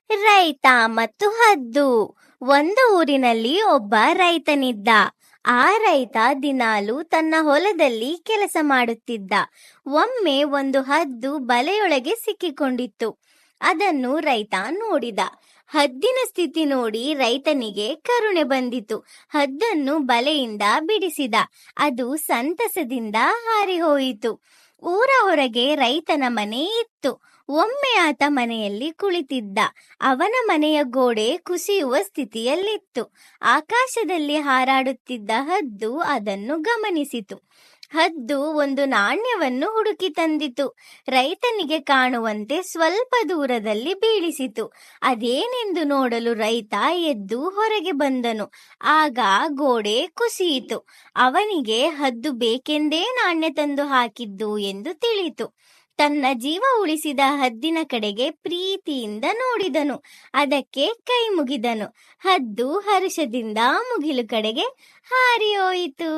ರೈತ ಮತ್ತು ಹದ್ದು. ಒಂದು ಊರಿನಲ್ಲಿ ಒಬ್ಬ ರೈತನಿದ್ದ. ಆ ರೈತ ದಿನಾಲು ತನ್ನ ಹೊಲದಲ್ಲಿ ಕೆಲಸ ಮಾಡುತ್ತಿದ್ದ. ಒಮ್ಮೆ ಒಂದು ಹದ್ದು ಬಲೆಯೊಳಗೆ ಸಿಕ್ಕಿಕೊಂಡಿತ್ತು. ಅದನ್ನು ರೈತ ನೋಡಿದ. ಹದ್ದಿನ ಸ್ಥಿತಿ ನೋಡಿ ರೈತನಿಗೆ ಕರುಣೆ ಬಂದಿತು. ಹದ್ದನ್ನು ಬಲೆಯಿಂದ ಬಿಡಿಸಿದ. ಅದು ಸಂತಸದಿಂದ ಹಾರಿಹೋಯಿತು. ಊರ ಹೊರಗೆ ರೈತನ ಮನೆ ಇತ್ತು. ಒಮ್ಮೆ ಆತ ಮನೆಯಲ್ಲಿ ಕುಳಿತಿದ್ದ. ಅವನ ಮನೆಯ ಗೋಡೆ ಕುಸಿಯುವ ಸ್ಥಿತಿಯಲ್ಲಿತ್ತು. ಆಕಾಶದಲ್ಲಿ ಹಾರಾಡುತ್ತಿದ್ದ ಹದ್ದು ಅದನ್ನು ಗಮನಿಸಿತು. ಹದ್ದು ಒಂದು ನಾಣ್ಯವನ್ನು ಹುಡುಕಿ ತಂದಿತು. ರೈತನಿಗೆ ಕಾಣುವಂತೆ ಸ್ವಲ್ಪ ದೂರದಲ್ಲಿ ಬೀಳಿಸಿತು. ಅದೇನೆಂದು ನೋಡಲು ರೈತ ಎದ್ದು ಹೊರಗೆ ಬಂದನು. ಆಗ ಗೋಡೆ ಕುಸಿಯಿತು. ಅವನಿಗೆ ಹದ್ದು ಬೇಕೆಂದೇ ನಾಣ್ಯ ತಂದು ಹಾಕಿದ್ದು ಎಂದು ತಿಳಿಯಿತು. ತನ್ನ ಜೀವ ಉಳಿಸಿದ ಹದ್ದಿನ ಕಡೆಗೆ ಪ್ರೀತಿಯಿಂದ ನೋಡಿದನು. ಅದಕ್ಕೆ ಕೈ ಮುಗಿದನು. ಹದ್ದು ಹರ್ಷದಿಂದ ಮುಗಿಲು ಕಡೆಗೆ ಹಾರಿ ಹೋಯಿತು.